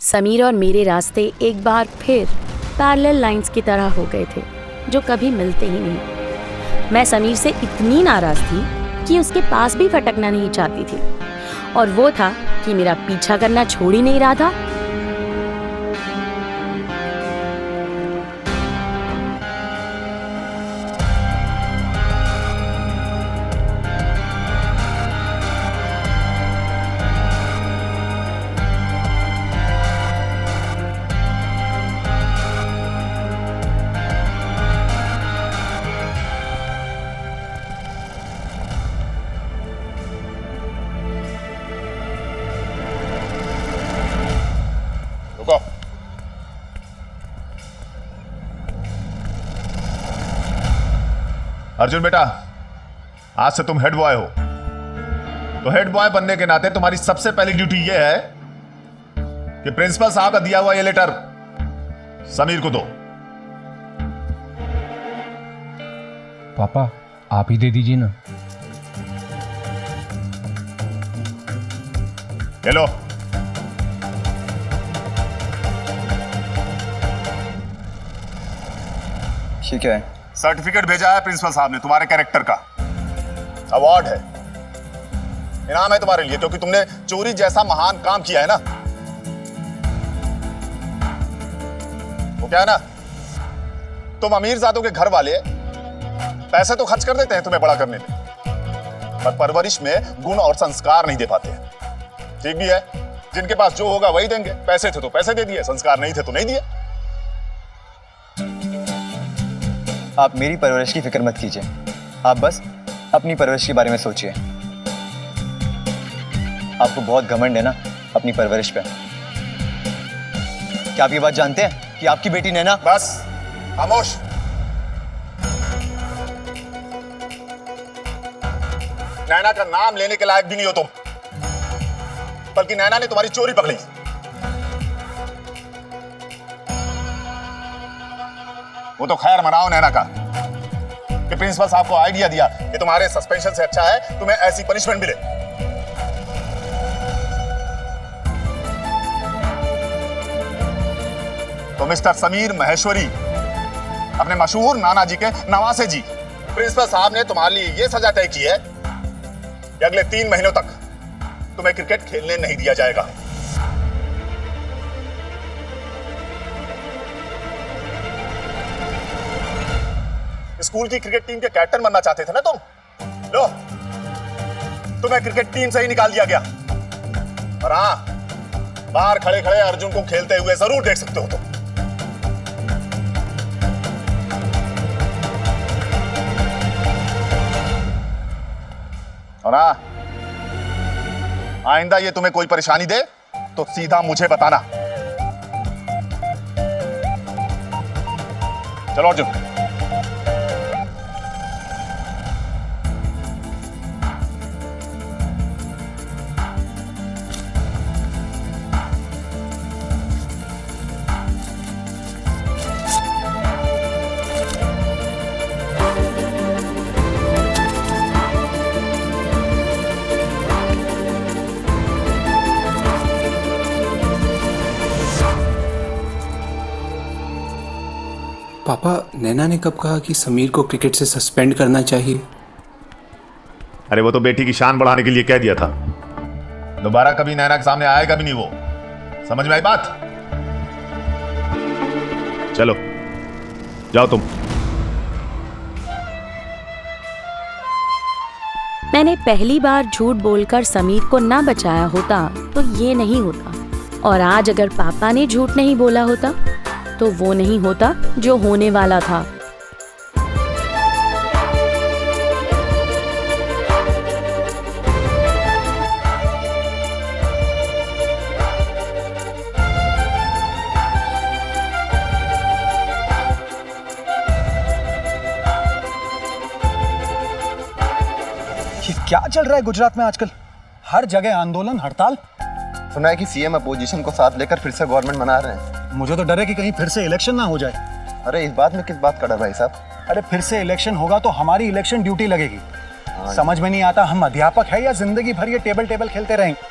समीर और मेरे रास्ते एक बार फिर पैरेलल लाइंस की तरह हो गए थे, जो कभी मिलते ही नहीं। मैं समीर से इतनी नाराज थी कि उसके पास भी फटकना नहीं चाहती थी, और वो था कि मेरा पीछा करना छोड़ ही नहीं रहा था। रुको। अर्जुन बेटा, आज से तुम हेड बॉय हो, तो हेड बॉय बनने के नाते तुम्हारी सबसे पहली ड्यूटी यह है कि प्रिंसिपल साहब का दिया हुआ ये लेटर समीर को दो। पापा आप ही दे दीजिए ना। ये लो। ठीक है। सर्टिफिकेट भेजा है प्रिंसिपल साहब ने तुम्हारे कैरेक्टर का। अवार्ड है, इनाम है तुम्हारे लिए, क्योंकि तुमने चोरी जैसा महान काम किया है ना। वो क्या है ना, तुम अमीरजादों के घर वाले पैसे तो खर्च कर देते हैं तुम्हें बड़ा करने में, पर परवरिश में गुण और संस्कार नहीं दे पाते। ठीक भी है, जिनके पास जो होगा वही देंगे। पैसे थे तो पैसे दे दिए, संस्कार नहीं थे तो नहीं दिए। आप मेरी परवरिश की फिक्र मत कीजिए, आप बस अपनी परवरिश के बारे में सोचिए। आपको बहुत घमंड है ना अपनी परवरिश पे। क्या आप ये बात जानते हैं कि आपकी बेटी नैना। बस खामोश। नैना का नाम लेने के लायक भी नहीं हो तुम, बल्कि नैना ने तुम्हारी चोरी पकड़ी। वो तो खैर मनाओ नैना का कि प्रिंसिपल साहब को आइडिया दिया कि तुम्हारे सस्पेंशन से अच्छा है तुम्हें ऐसी पनिशमेंट मिले। तो मिस्टर समीर महेश्वरी, अपने मशहूर नाना जी के नवासे जी, प्रिंसिपल साहब ने तुम्हारे लिए यह सजा तय की है कि अगले 3 महीनों तक तुम्हें क्रिकेट खेलने नहीं दिया जाएगा। स्कूल की क्रिकेट टीम के कैप्टन बनना चाहते थे ना तुम, लो तुम्हें क्रिकेट टीम से ही निकाल दिया गया। और हाँ, बाहर खड़े खड़े अर्जुन को खेलते हुए जरूर देख सकते हो तुम। और हाँ, आइंदा ये तुम्हें कोई परेशानी दे तो सीधा मुझे बताना। चलो अर्जुन। पापा, नैना ने कब कहा कि समीर को क्रिकेट से सस्पेंड करना चाहिए? अरे वो तो बेटी की शान बढ़ाने के लिए कह दिया था। दोबारा कभी नैना के सामने आएगा भी नहीं वो। समझ में आई बात? चलो जाओ तुम। मैंने पहली बार झूठ बोलकर समीर को ना बचाया होता तो ये नहीं होता, और आज अगर पापा ने झूठ नहीं बोला होता तो वो नहीं होता जो होने वाला था। ये क्या चल रहा है गुजरात में आजकल? हर जगह आंदोलन, हड़ताल। सुना है कि सीएम अपोजिशन को साथ लेकर फिर से गवर्नमेंट बना रहे हैं। मुझे तो डर है कि कहीं फिर से इलेक्शन ना हो जाए। अरे इस बात में किस बात का डर भाई साहब? अरे फिर से इलेक्शन होगा तो हमारी इलेक्शन ड्यूटी लगेगी। समझ में नहीं आता हम अध्यापक है या जिंदगी भर ये टेबल टेबल खेलते रहेंगे।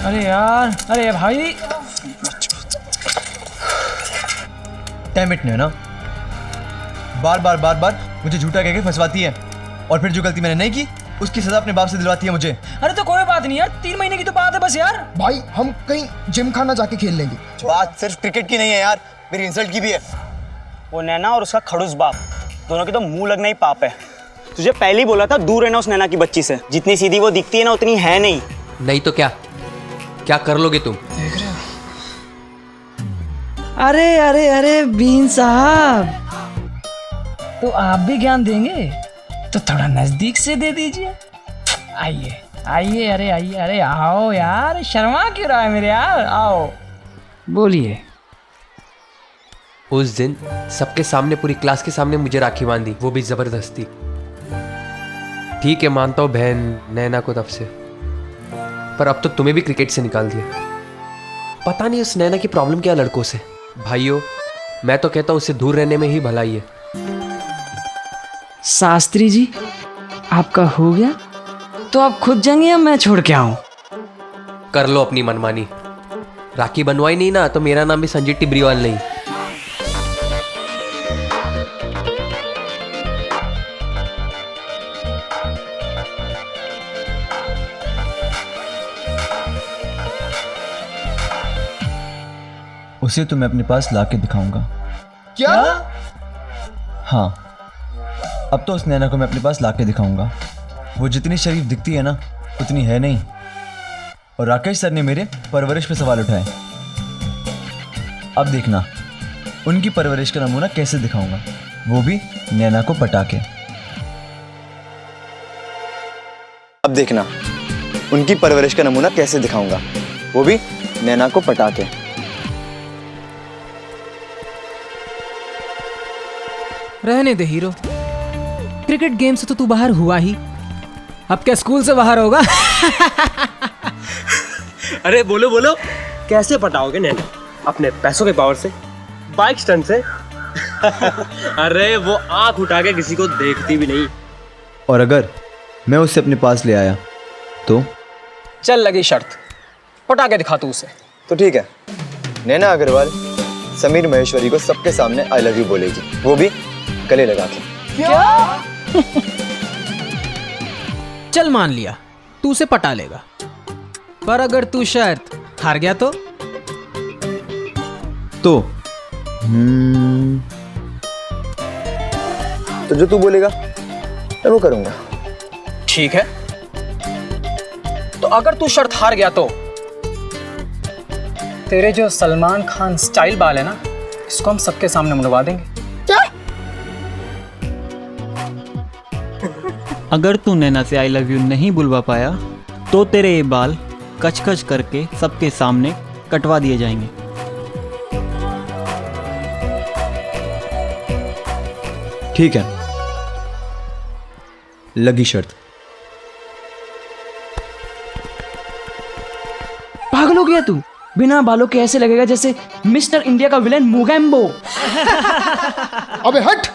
अरे यार, अरे भाई। डैम इट नैना, बार बार मुझे झूठा कह के फंसवाती है और फिर जो गलती मैंने नहीं की उसकी सजा अपने बाप से दिलवाती है मुझे। अरे तो कोई बात नहीं यार, 3 महीने की तो बात है बस यार। भाई हम कहीं जिम खाना जाके खेल लेंगे। बात सिर्फ क्रिकेट की नहीं है यार, मेरी इंसल्ट की भी है। वो नैना और उसका खड़ूस बाप दोनों के तो मुंह लगना ही पाप है। तुझे पहले ही बोला था दूर रहना उस नैना की बच्ची से। जितनी सीधी वो दिखती है ना उतनी है नहीं। नहीं तो क्या क्या कर लोगे तुम? अरे अरे अरे बीन साहब, तो आप भी ज्ञान देंगे तो थोड़ा नजदीक से दे दीजिए। आइए आइए, अरे आइए, अरे आओ यार, शर्मा क्यों रहा है मेरे यार, आओ बोलिए। उस दिन सबके सामने, पूरी क्लास के सामने मुझे राखी बांधी, वो भी जबरदस्ती। ठीक है मानता हूँ बहन नैना को तब से, पर अब तो तुम्हें भी क्रिकेट से निकाल दिया। पता नहीं उस नैना की प्रॉब्लम क्या लड़कों से। भाइयों मैं तो कहता हूँ उससे दूर रहने में ही भलाई है। शास्त्री जी, आपका हो गया तो आप खुद जाएंगे या मैं छोड़ के आऊं? कर लो अपनी मनमानी। राखी बनवाई नहीं ना तो मेरा नाम भी संजय टिब्रीवाल नहीं। उसे तो मैं अपने पास ला के दिखाऊंगा। क्या? हाँ, अब तो उस नैना को मैं अपने पास ला के दिखाऊंगा। वो जितनी शरीफ दिखती है ना उतनी है नहीं। और राकेश सर ने मेरे परवरिश पे सवाल उठाए। अब देखना उनकी परवरिश का नमूना कैसे दिखाऊंगा, वो भी नैना को पटा के। अब देखना उनकी परवरिश का नमूना कैसे दिखाऊंगा, वो भी नैना को पटा के। रहने दे हीरो, क्रिकेट गेम से तो तू बाहर हुआ ही, अब क्या स्कूल से बाहर होगा? अरे बोलो बोलो, कैसे पटाओगे नैना? अपने पैसों के पावर से, बाइक स्टंट से? अरे वो आंख उठा के किसी को देखती भी नहीं। और अगर मैं उसे अपने पास ले आया तो? चल लगी शर्त, पटा के दिखा तू उसे। तो ठीक है, नैना अग्रवाल समीर महेश्वरी को सबके सामने आई लव यू बोलेगी, वो भी गले लगा के। क्या? चल मान लिया तू उसे पटा लेगा, पर अगर तू शर्त हार गया तो? तो जो तू बोलेगा मैं वो करूंगा। ठीक है, तो अगर तू शर्त हार गया तो तेरे जो सलमान खान स्टाइल बाल है ना, इसको हम सबके सामने मुड़वा देंगे। अगर तू नैना से आई लव यू नहीं बुलवा पाया तो तेरे ये बाल कच कच करके सबके सामने कटवा दिए जाएंगे। ठीक है, लगी शर्त। पागल हो गया तू? बिना बालों के ऐसे लगेगा जैसे मिस्टर इंडिया का विलेन मोगैम्बो। अबे हट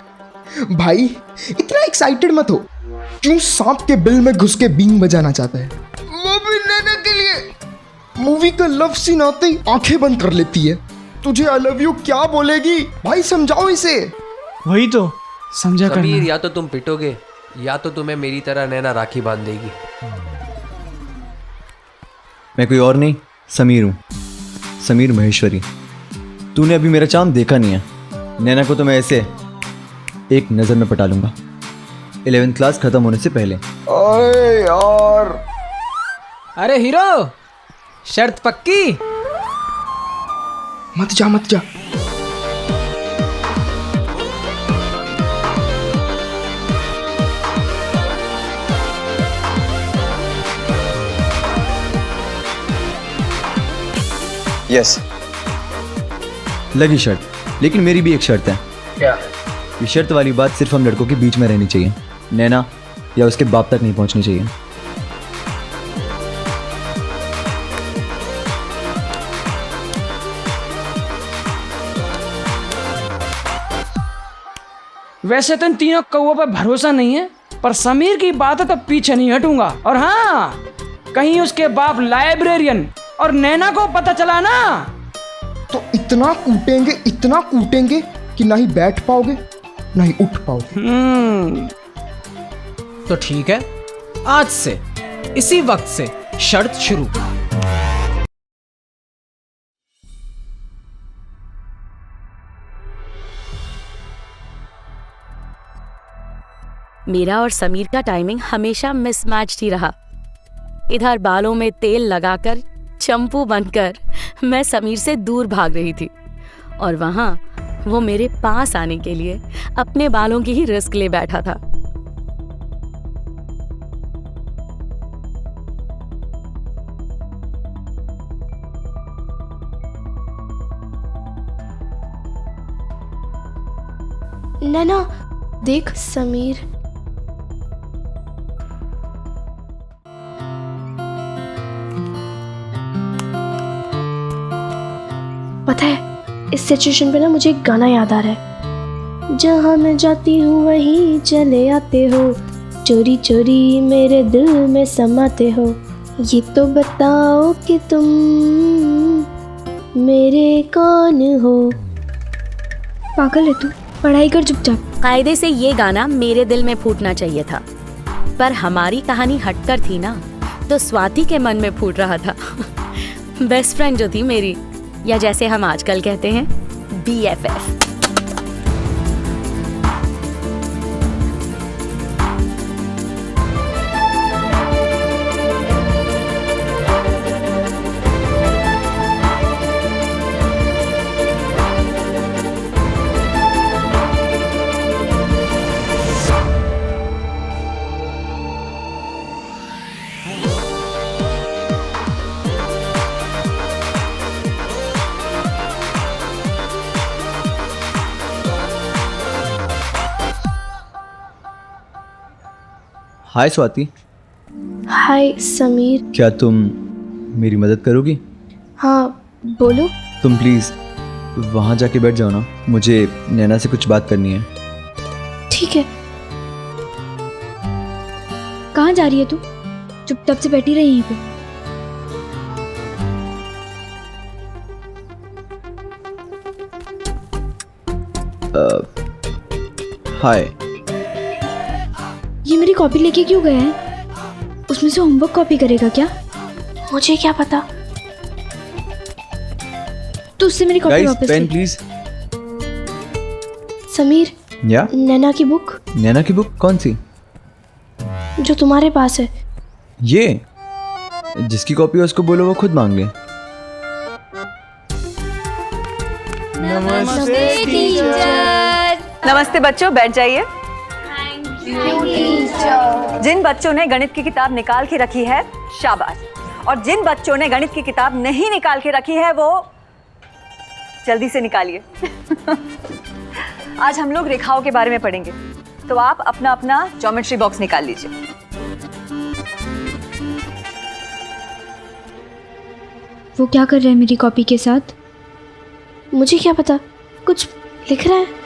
भाई, इतना एक्साइटेड मत हो। क्यों सांप के बिल में घुस के बींग बजाना चाहता है? वो भी नैना के लिए। मूवी का लव सीन आते ही आंखें बंद कर लेती है। तुझे आई लव यू क्या बोलेगी भाई, समझाओ इसे। वही तो समझा कर। समीर या तो तुम पिटोगे या तो तुम्हें मेरी तरह नैना राखी बांध देगी। मैं कोई और नहीं, समीर हूं, समीर महेश्वरी। तूने अभी मेरा चांद देखा नहीं है। नैना को तो मैं ऐसे एक नजर में पटा लूंगा, 11th क्लास खत्म होने से पहले। अरे यार। अरे हीरो, शर्त पक्की? मत जा मत जा। यस, लगी शर्त, लेकिन मेरी भी एक शर्त है। क्या? ये शर्त वाली बात सिर्फ हम लड़कों के बीच में रहनी चाहिए, नैना या उसके बाप तक नहीं पहुंचनी चाहिए। वैसे तो इन तीनों कौवों पर भरोसा नहीं है, पर समीर की बात है तो पीछे नहीं हटूंगा। और हाँ, कहीं उसके बाप लाइब्रेरियन और नैना को पता चला ना तो इतना कूटेंगे कि ना ही बैठ पाओगे ना ही उठ पाओगे। तो ठीक है, आज से इसी वक्त से शर्त शुरू। मेरा और समीर का टाइमिंग हमेशा मिसमैच ही रहा। इधर बालों में तेल लगाकर चंपू बनकर मैं समीर से दूर भाग रही थी और वहां वो मेरे पास आने के लिए अपने बालों की ही रिस्क ले बैठा था। नैना देख समीर। पता है इस सिचुएशन पे ना मुझे एक गाना याद आ रहा है। जहाँ मैं जाती हूँ वहीं चले आते हो, चोरी चोरी मेरे दिल में समाते हो, ये तो बताओ कि तुम मेरे कौन हो। पागल है तू, पढ़ाई कर चुपचाप। कायदे से ये गाना मेरे दिल में फूटना चाहिए था, पर हमारी कहानी हटकर थी ना, तो स्वाति के मन में फूट रहा था। बेस्ट फ्रेंड जो थी मेरी, या जैसे हम आजकल कहते हैं BFF। हाय स्वाति। हाय समीर। क्या तुम मेरी मदद करोगी? हाँ बोलो। तुम प्लीज़ वहाँ जाके बैठ जाओ ना, मुझे नैना से कुछ बात करनी है। ठीक है। कहाँ जा रही है तू? चुपचाप से बैठी रही यहीं पे। हाय। ये मेरी कॉपी लेके क्यों गया है? उसमें से होमवर्क कॉपी करेगा क्या? मुझे क्या पता। तू उससे मेरी कॉपी वापस पेन ले। प्लीज। समीर, या नैना की बुक। नैना की बुक कौन सी? जो तुम्हारे पास है। ये जिसकी कॉपी है उसको बोलो वो खुद मांग ले। नमस्ते टीचर। नमस्ते बच्चों, बैठ जाइए। जिन बच्चों ने गणित की किताब निकाल के रखी है शाबाश, और जिन बच्चों ने गणित की किताब नहीं निकाल के रखी है वो जल्दी से निकालिए। आज हम लोग रेखाओं के बारे में पढ़ेंगे, तो आप अपना अपना ज्योमेट्री बॉक्स निकाल लीजिए। वो क्या कर रहा है मेरी कॉपी के साथ? मुझे क्या पता, कुछ लिख रहा है।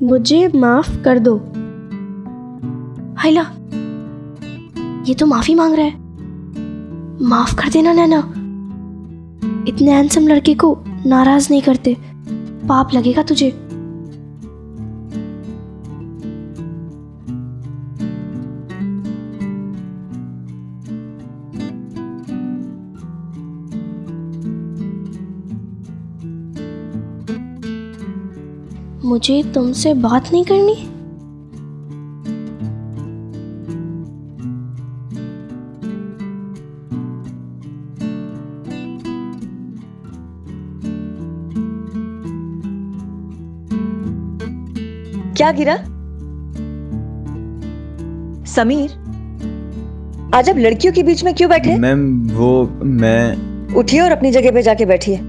मुझे माफ कर दो। हाइला, ये तो माफी मांग रहा है। माफ कर देना नैना, इतने हैंडसम लड़के को नाराज नहीं करते, पाप लगेगा तुझे। मुझे तुमसे बात नहीं करनी? क्या गिरा? समीर, आज आप लड़कियों के बीच में क्यों बैठे? मैम वो मैं उठिए और अपनी जगह पे जाके बैठिए।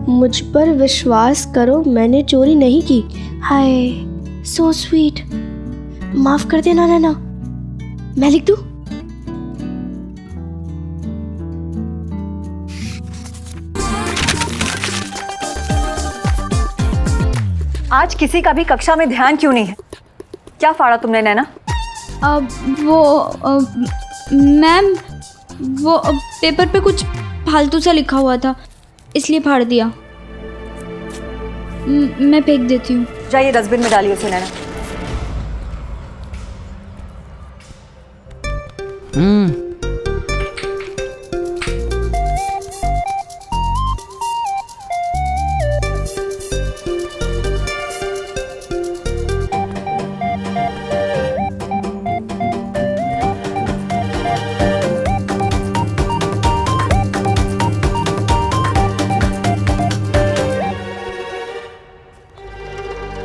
मुझ पर विश्वास करो, मैंने चोरी नहीं की। हाय, सो स्वीट। माफ कर देना नैना, मैं लिख दूं? आज किसी का भी कक्षा में ध्यान क्यों नहीं है? क्या फाड़ा तुमने नैना? मैम वो पेपर पे कुछ फालतू सा लिखा हुआ था, इसलिए फाड़ दिया। मैं फेंक देती हूँ। जाइए डस्टबिन में डालिए उसे नैना।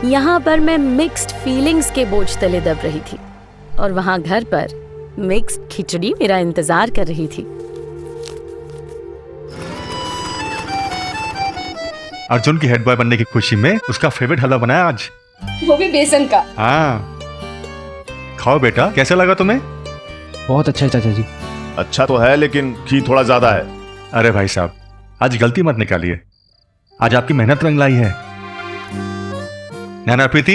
यहाँ पर मैं मिक्स्ड फीलिंग्स के बोझ तले दब रही थी और वहाँ घर पर मिक्स्ड खिचड़ी मेरा इंतजार कर रही थी। अर्जुन की हेड बॉय बनने की खुशी में उसका फेवरेट हलवा बनाया आज, वो भी बेसन का। हाँ खाओ बेटा, कैसा लगा तुम्हें? बहुत अच्छा है चाचा जी। अच्छा तो है लेकिन घी थोड़ा ज्यादा है। अरे भाई साहब, आज गलती मत निकालिए, आज आपकी मेहनत रंग लाई है। नैना प्रीति,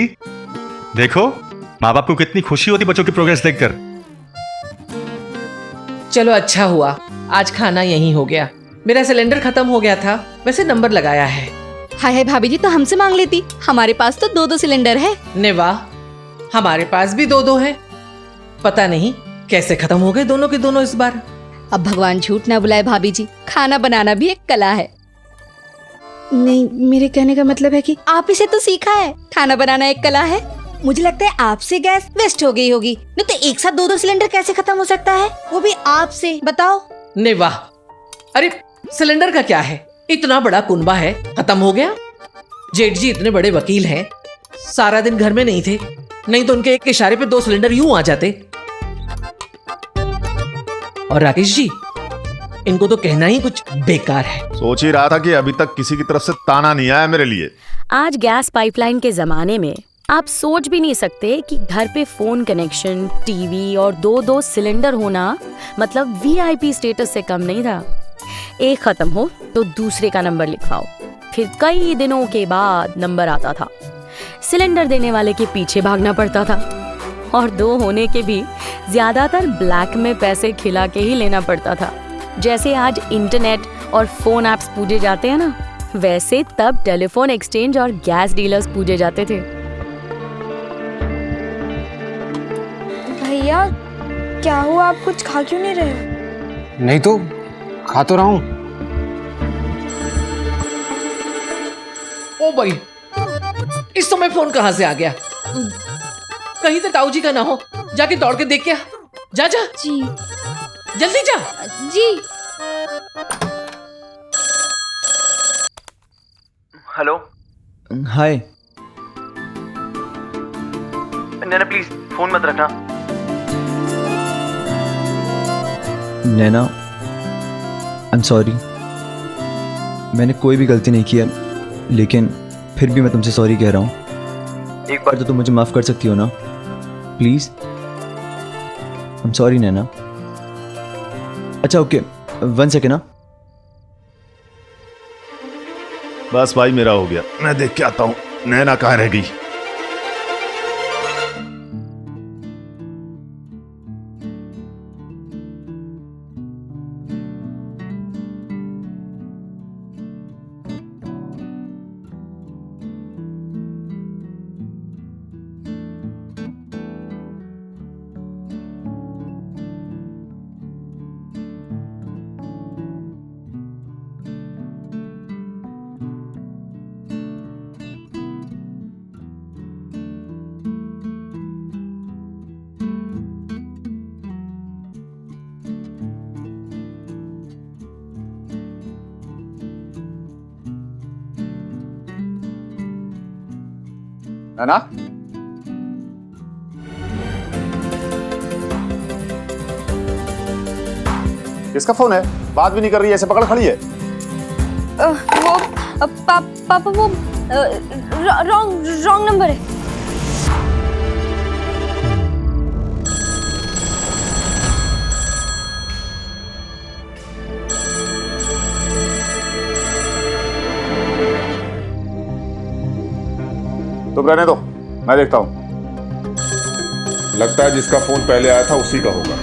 देखो माँ बाप को कितनी खुशी होती बच्चों की प्रोग्रेस देखकर। चलो अच्छा हुआ आज खाना यहीं हो गया। मेरा सिलेंडर खत्म हो गया था, वैसे नंबर लगाया है। हाय हाय भाभी जी, तो हमसे मांग लेती, हमारे पास तो 2-2 सिलेंडर है। ने वाह, हमारे पास भी 2-2 है। पता नहीं कैसे खत्म हो गए दोनों के दोनों इस बार। अब भगवान झूठ ना बुलाए भाभी जी, खाना बनाना भी एक कला है। नहीं, मेरे कहने का मतलब है कि आप इसे तो सीखा है, खाना बनाना एक कला है। मुझे लगता है आपसे गैस वेस्ट हो गई होगी, नहीं तो एक साथ 2-2 सिलेंडर कैसे खत्म हो सकता है, वो भी आपसे, बताओ। ने वाह, अरे सिलेंडर का क्या है, इतना बड़ा कुनबा है, खत्म हो गया। जेठ जी इतने बड़े वकील हैं, सारा दिन घर में नहीं थे, नहीं तो उनके एक इशारे पे 2 सिलेंडर यूं आ जाते। और राकेश जी, इनको तो कहना ही कुछ बेकार है। सोच ही रहा था कि अभी तक किसी की तरफ से ताना नहीं आया मेरे लिए। आज गैस पाइपलाइन के जमाने में आप सोच भी नहीं सकते कि घर पे फोन कनेक्शन, टीवी और 2-2 सिलेंडर होना मतलब वीआईपी स्टेटस से कम नहीं था। एक खत्म हो तो दूसरे का नंबर लिखवाओ, फिर कई दिनों के बाद नंबर आता था। सिलेंडर देने वाले के पीछे भागना पड़ता था और 2 होने के भी ज्यादातर ब्लैक में पैसे खिला के ही लेना पड़ता था। जैसे आज इंटरनेट और फोन ऐप्स पूजे जाते हैं ना, वैसे तब टेलीफोन एक्सचेंज और गैस डीलर्स पूजे जाते थे। भैया क्या हुआ, आप कुछ खा क्यों नहीं रहे हो? नहीं तो खा तो रहा हूं। ओ भाई, इस समय फोन कहां से आ गया? कहीं तो ताऊ जी का ना हो, जाके दौड़ के देख के आ। जा जा जी, जल्दी जा जी। Hello, hi Naina, please phone मत रखना। नैना, आई एम सॉरी, मैंने कोई भी गलती नहीं किया, लेकिन फिर भी मैं तुमसे सॉरी कह रहा हूँ। एक बार तो तुम मुझे माफ कर सकती हो ना, प्लीज। आई एम सॉरी नैना। अच्छा ओके, 1 सेकेंड ना। बस भाई मेरा हो गया, मैं देख के आता हूँ नैना कहाँ रह गई। नैना, किसका फोन है? बात भी नहीं कर रही है, ऐसे पकड़ खड़ी है। पापा वो रॉन्ग नंबर है। तुम रहने दो, मैं देखता हूं। लगता है जिसका फोन पहले आया था उसी का होगा।